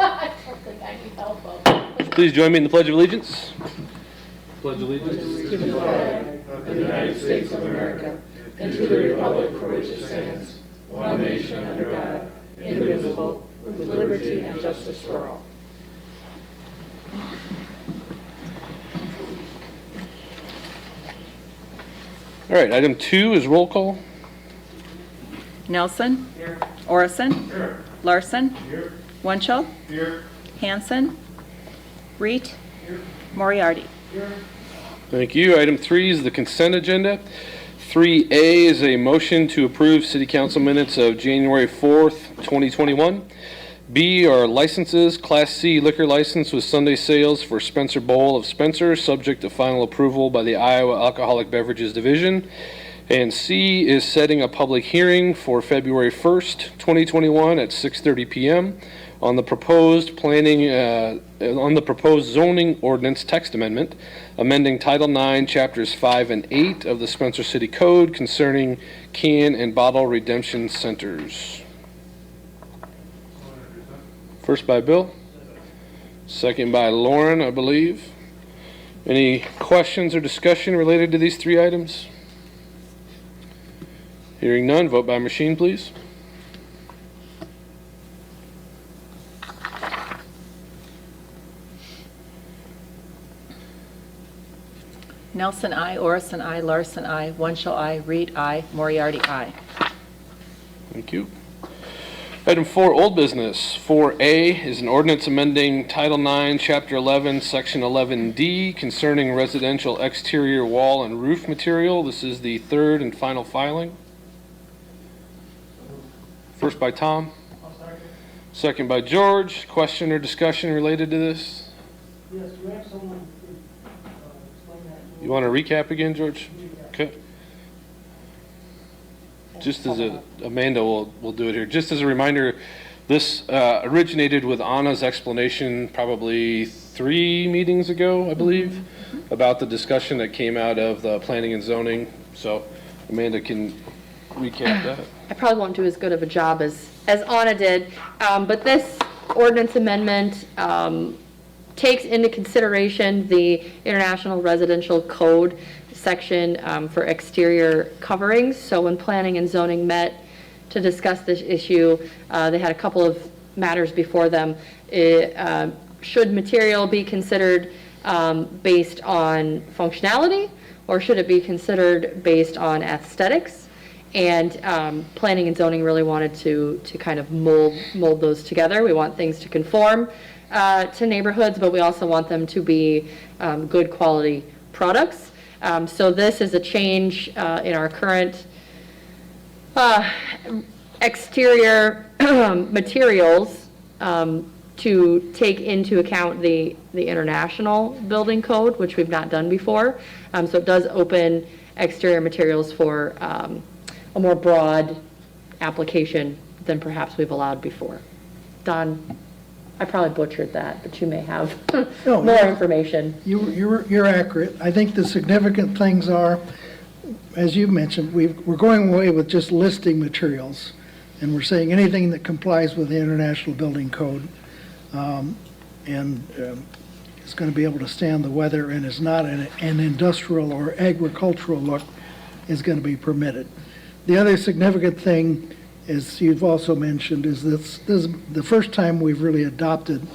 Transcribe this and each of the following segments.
I don't think I need help of. Please join me in the Pledge of Allegiance. Pledge allegiance To the flag of the United States of America and to the republic for which it stands, one nation under God, indivisible, with liberty and justice for all. All right, item 2 is roll call. Nelson. Here. Orison. Here. Larson. Here. Winchell. Here. Hanson. Reed. Here. Moriarty. Here. Thank you. Item 3 is the consent agenda. 3A is a motion to approve City Council minutes of January 4th, 2021. B are licenses, Class C liquor license with Sunday sales for Spencer Bowl of Spencer, subject to final approval by the Iowa Alcoholic Beverages Division. And C is setting a public hearing for February 1st, 2021 at 6:30 p.m. on the proposed zoning ordinance text amendment, amending Title IX, Chapters 5 and 8 of the Spencer City Code concerning can and bottle redemption centers. First by Bill, second by Lauren, I believe. Any questions or discussion related to these 3 items? Hearing none, vote by machine, please. Nelson, I. Orison, I. Larson, I. Winchell, I. Reed, I. Moriarty, I. Thank you. Item 4, old business. 4A is an ordinance amending Title IX, Chapter 11, Section 11D concerning residential exterior wall and roof material. This is the 3rd and final filing. First by Tom. Second by George. Question or discussion related to this? Yes, do we have someone to explain that? You want to recap again, George? Okay. Just as Amanda will do it here. Just as a reminder, this originated with Anna's explanation probably 3 meetings ago, I believe, about the discussion that came out of the planning and zoning. So Amanda can recap that. I probably won't do as good of a job as Anna did, but this ordinance amendment takes into consideration the International Residential Code section for exterior coverings. So when planning and zoning met to discuss this issue, they had a couple of matters before them. Should material be considered based on functionality, or should it be considered based on aesthetics? And planning and zoning really wanted to kind of mold those together. We want things to conform to neighborhoods, but we also want them to be good quality products. So this is a change in our current exterior materials to take into account the international building code, which we've not done before. So it does open exterior materials for a more broad application than perhaps we've allowed before. Don, I probably butchered that, but you may have No, more information. You're accurate. I think the significant things are, as you've mentioned, we're going away with just listing materials, and we're saying anything that complies with the International Building Code and is going to be able to stand the weather and is not an industrial or agricultural look is going to be permitted. The other significant thing, as you've also mentioned, is this is the first time we've really adopted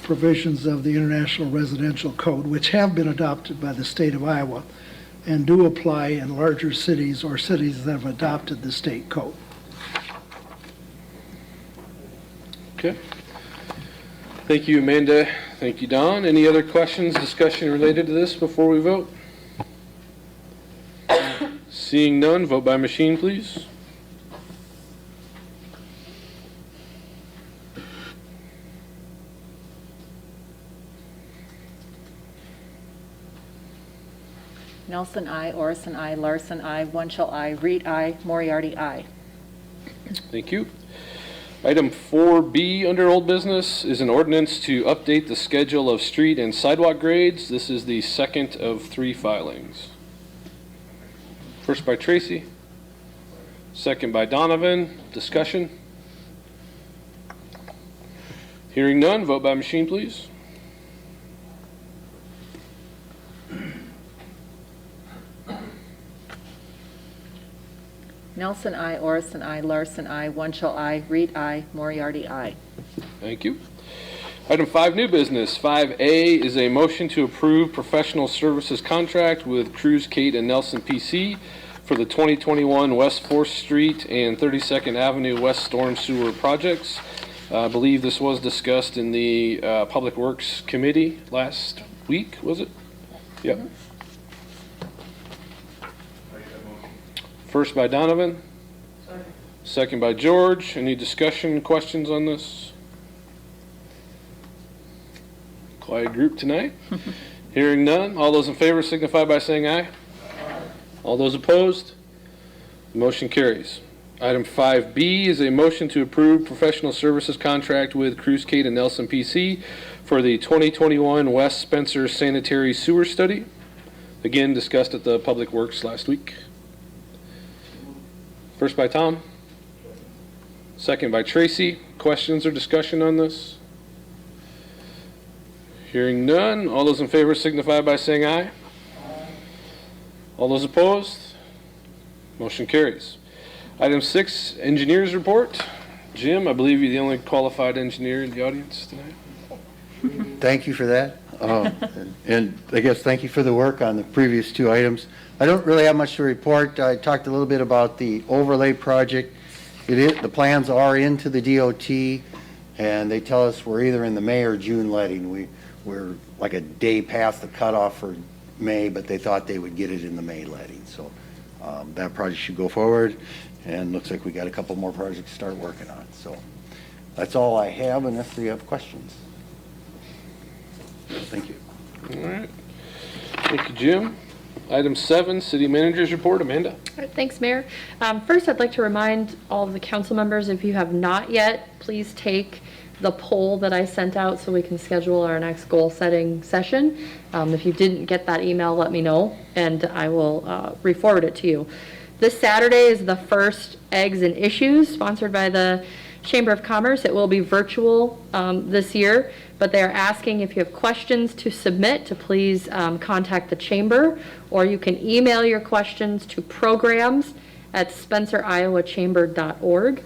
provisions of the International Residential Code, which have been adopted by the state of Iowa and do apply in larger cities or cities that have adopted the state code. Okay. Thank you, Amanda. Thank you, Don. Any other questions, discussion related to this before we vote? Seeing none, vote by machine, please. Nelson, I. Orison, I. Larson, I. Winchell, I. Reed, I. Moriarty, I. Thank you. Item 4B under old business is an ordinance to update the schedule of street and sidewalk grades. This is the second of 3 filings. First by Tracy, second by Donovan. Discussion? Hearing none, vote by machine, please. Nelson, I. Orson, I. Larson, I. Wunschel, I. Reed, I. Moriarty, I. Thank you. Item 5, new business. 5A is a motion to approve professional services contract with Cruz, Kate, and Nelson PC for the 2021 West 4th Street and 32nd Avenue West Storm Sewer projects. I believe this was discussed in the Public Works Committee last week, was it? Yep. First by Donovan. Second by George. Any discussion, questions on this? Quiet group tonight. Hearing none. All those in favor signify by saying aye. All those opposed? Motion carries. Item 5B is a motion to approve professional services contract with Cruz, Kate, and Nelson PC for the 2021 West Spencer Sanitary Sewer Study. Again, discussed at the Public Works last week. First by Tom. Second by Tracy. Questions or discussion on this? Hearing none. All those in favor signify by saying aye. All those opposed? Motion carries. Item 6, engineers report. Jim, I believe you're the only qualified engineer in the audience tonight. Thank you for that. And I guess thank you for the work on the previous 2 items. I don't really have much to report. I talked a little bit about the overlay project. The plans are into the DOT, and they tell us we're either in the May or June letting. We're like a day past the cutoff for May, but they thought they would get it in the May letting. So that project should go forward, and looks like we got a couple more projects to start working on. So that's all I have, unless you have questions. Thank you. All right. Thank you, Jim. Item 7, city manager's report. Amanda. All right, thanks, Mayor. First, I'd like to remind all of the council members, if you have not yet, please take the poll that I sent out so we can schedule our next goal-setting session. If you didn't get that email, let me know, and I will re-forward it to you. This Saturday is the first Eggs and Issues, sponsored by the Chamber of Commerce. It will be virtual this year, but they are asking if you have questions to submit to please contact the Chamber, or you can email your questions to programs@spenceriowachamber.org.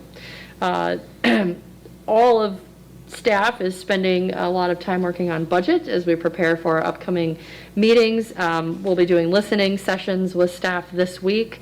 All of staff is spending a lot of time working on budget as we prepare for our upcoming meetings. We'll be doing listening sessions with staff this week.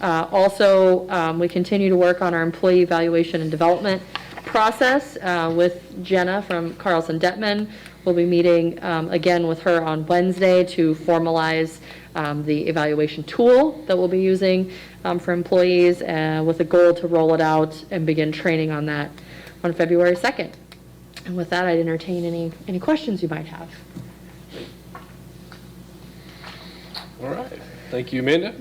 Also, we continue to work on our employee evaluation and development process with Jenna from Carlson Detman. We'll be meeting again with her on Wednesday to formalize the evaluation tool that we'll be using for employees with a goal to roll it out and begin training on that on February 2nd. And with that, I'd entertain any questions you might have. All right. Thank you, Amanda.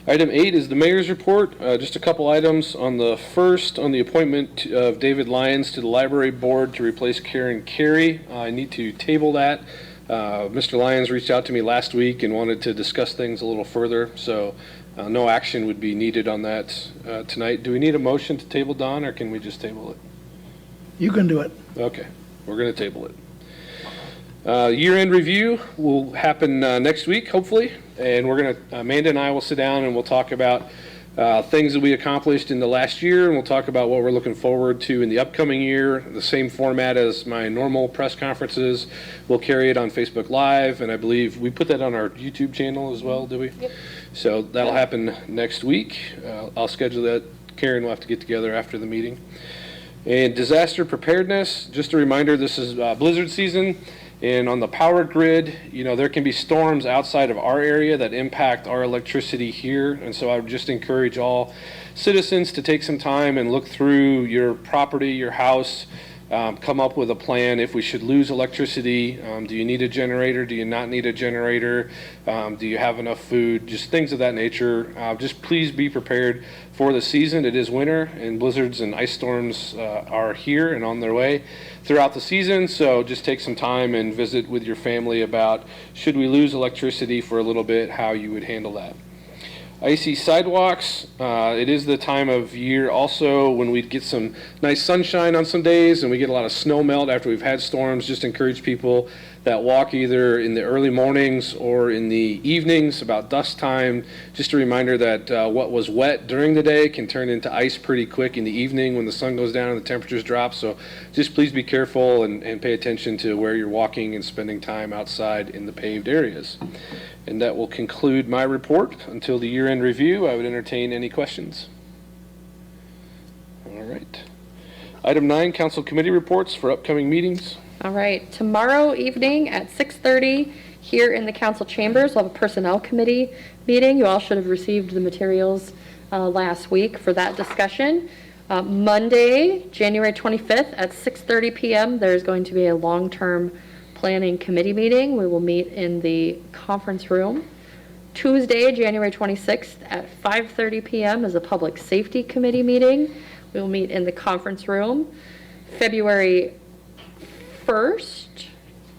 Item 8 is the mayor's report. Just a couple items. On the first, on the appointment of David Lyons to the library board to replace Karen Carey. I need to table that. Mr. Lyons reached out to me last week and wanted to discuss things a little further, so no action would be needed on that tonight. Do we need a motion to table, Don, or can we just table it? You can do it. Okay, we're going to table it. Year-end review will happen next week, hopefully, and we're going to, Amanda and I will sit down and we'll talk about things that we accomplished in the last year, and we'll talk about what we're looking forward to in the upcoming year. The same format as my normal press conferences. We'll carry it on Facebook Live, and I believe we put that on our YouTube channel as well, do we? Yep. So that'll happen next week. I'll schedule that. Karen will have to get together after the meeting. And disaster preparedness, just a reminder, this is blizzard season. And on the power grid, there can be storms outside of our area that impact our electricity here. And so I would just encourage all citizens to take some time and look through your property, your house, come up with a plan. If we should lose electricity, do you need a generator? Do you not need a generator? Do you have enough food? Just things of that nature. Just please be prepared for the season. It is winter, and blizzards and ice storms are here and on their way throughout the season. So just take some time and visit with your family about, should we lose electricity for a little bit, how you would handle that. Icy sidewalks. It is the time of year also when we get some nice sunshine on some days and we get a lot of snow melt after we've had storms. Just encourage people that walk either in the early mornings or in the evenings about dusk time. Just a reminder that what was wet during the day can turn into ice pretty quick in the evening when the sun goes down and the temperatures drop. So just please be careful and pay attention to where you're walking and spending time outside in the paved areas. And that will conclude my report. Until the year-end review, I would entertain any questions. All right. Item 9, council committee reports for upcoming meetings. All right, tomorrow evening at 6:30 here in the council chambers, we'll have a personnel committee meeting. You all should have received the materials last week for that discussion. Monday, January 25th at 6:30 p.m., there's going to be a long-term planning committee meeting. We will meet in the conference room. Tuesday, January 26th at 5:30 p.m. is a public safety committee meeting. We will meet in the conference room. February 1st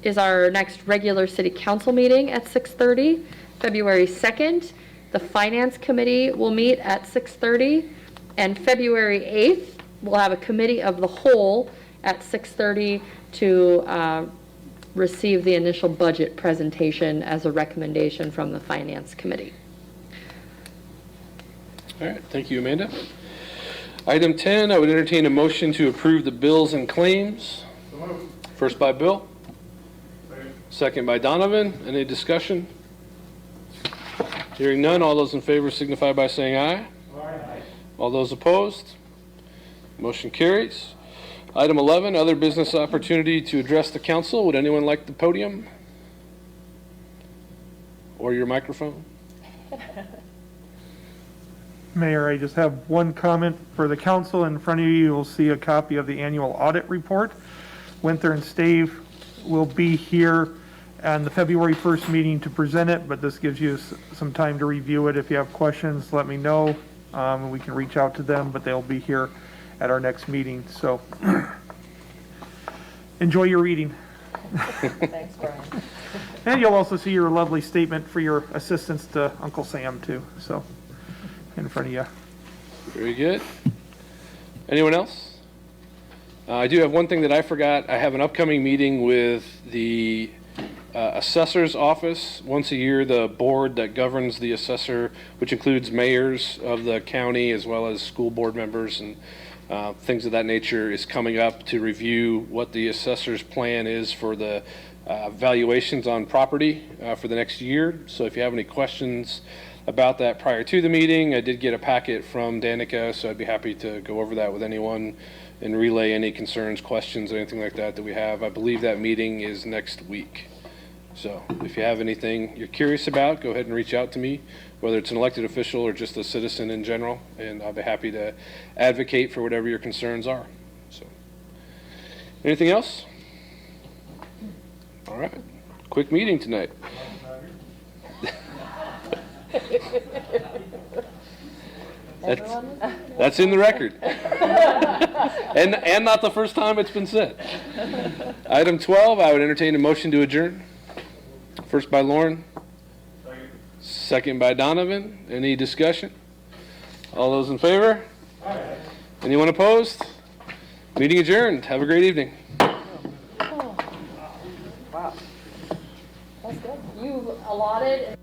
is our next regular city council meeting at 6:30. February 2nd, the finance committee will meet at 6:30. And February 8th, we'll have a committee of the whole at 6:30 to receive the initial budget presentation as a recommendation from the finance committee. All right, thank you, Amanda. Item 10, I would entertain a motion to approve the bills and claims. First by Bill. Second by Donovan. Any discussion? Hearing none, all those in favor signify by saying aye. Aye. All those opposed? Motion carries. Item 11, other business opportunity to address the council. Would anyone like the podium? Or your microphone? Mayor, I just have one comment for the council. In front of you, you'll see a copy of the annual audit report. Winther and Stave will be here on the February 1st meeting to present it, but this gives you some time to review it. If you have questions, let me know. We can reach out to them, but they'll be here at our next meeting. So enjoy your reading. Thanks, Brian. And you'll also see your lovely statement for your assistance to Uncle Sam too. So in front of you. Very good. Anyone else? I do have one thing that I forgot. I have an upcoming meeting with the assessor's office. Once a year, the board that governs the assessor, which includes mayors of the county as well as school board members and things of that nature, is coming up to review what the assessor's plan is for the valuations on property for the next year. So if you have any questions about that prior to the meeting, I did get a packet from Danica, so I'd be happy to go over that with anyone and relay any concerns, questions, anything like that that we have. I believe that meeting is next week. So if you have anything you're curious about, go ahead and reach out to me, whether it's an elected official or just a citizen in general, and I'll be happy to advocate for whatever your concerns are. So, anything else? All right, quick meeting tonight. That's in the record. And not the first time it's been said. Item 12, I would entertain a motion to adjourn. First by Lauren. Second by Donovan. Any discussion? All those in favor? Aye. Anyone opposed? Meeting adjourned. Have a great evening. Wow. That's good. You've allotted